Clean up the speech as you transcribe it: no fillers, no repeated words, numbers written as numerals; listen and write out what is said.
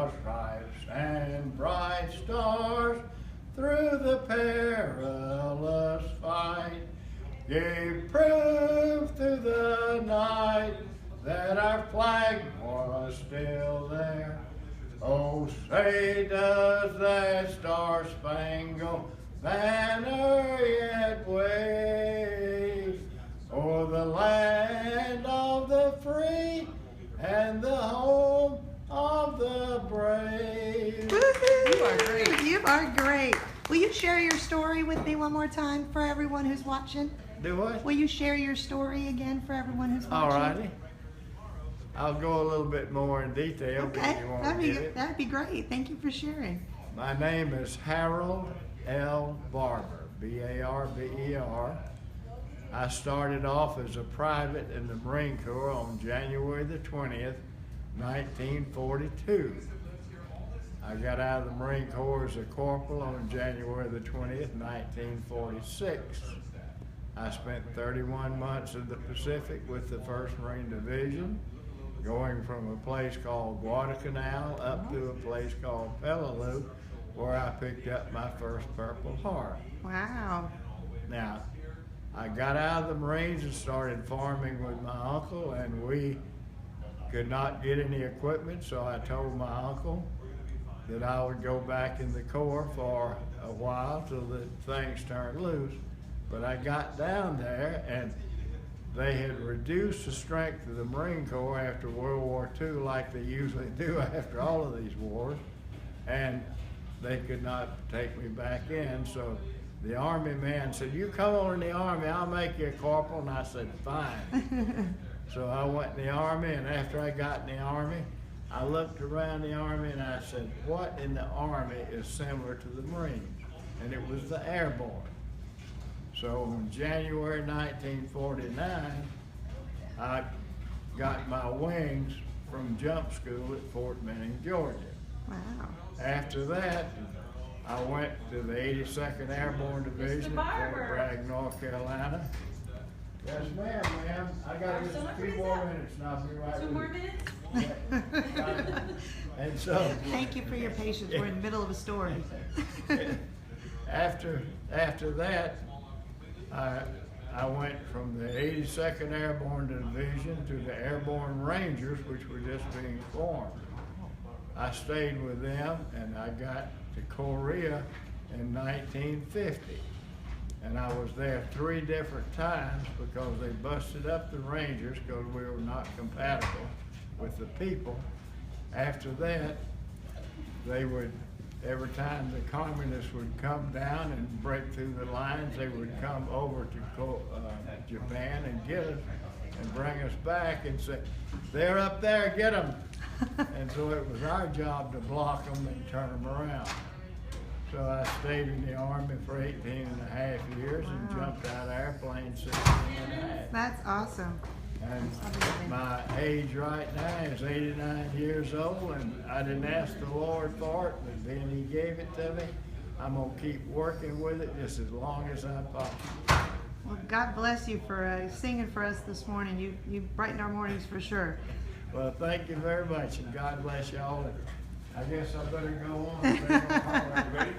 the stripes and bright stars, through the perilous fight, gave proof through the night that our flag was still there. Oh, say does that star-spangled banner yet wave o'er the land of the free and the home of the brave. Woo-hoo. You are great. You are great. Will you share your story with me one more time for everyone who's watching? Do what? Will you share your story again for everyone who's watching? Alrighty. I'll go a little bit more in detail. Okay, if you want that'd to be, get it. that'd be great. Thank you for sharing. My name is Harold L. Barber, B-A-R-B-E-R. I started off as a private in the Marine Corps on January the 20th, 1942. I got out of the Marine Corps as a corporal on January the 20th, 1946. I spent 31 months in the Pacific with the 1st Marine Division, going from a place called Guadalcanal up to a place called Peleliu, where I picked up my first Purple Heart. Wow. Now, I got out of the Marines and started farming with my uncle, and we could not get any equipment, so I told my uncle that I would go back in the Corps for a while till the things turned loose. But I got down there, and they had reduced the strength of the Marine Corps after World War II, like they usually do after all of these wars, and they could not take me back in. So the Army man said, "You come on in the Army, I'll make you a corporal." And I said, "Fine." So I went in the Army, and after I got in the Army, I looked around the Army and I said, "What in the Army is similar to the Marines?" And it was the airborne. So in January 1949, I got my wings from jump school at Fort Benning, Georgia. Wow. After that, I went to the 82nd Airborne Division at Fort Bragg, North Carolina. Yes, ma'am. I got just a few more minutes and I'll be right with you. 2 more minutes? And so, Thank you for your patience. We're in the middle of a story. after that, I went from the 82nd Airborne Division to the Airborne Rangers, which were just being formed. I stayed with them, and I got to Korea in 1950. And I was there 3 different times because they busted up the Rangers because we were not compatible with the people. After that, they would, every time the communists would come down and break through the lines, they would come over to Japan and get us and bring us back and say, "They're up there, get them." And so it was our job to block them and turn them around. So I stayed in the Army for 18 and a half years and jumped out of airplanes 16 and a half. That's awesome. And my age right now is 89 years old, and I didn't ask the Lord for it, but then He gave it to me. I'm going to keep working with it just as long as I possibly. Well, God bless you for singing for us this morning. You brightened our mornings for sure. Well, thank you very much, and God bless y'all. I guess I better go on.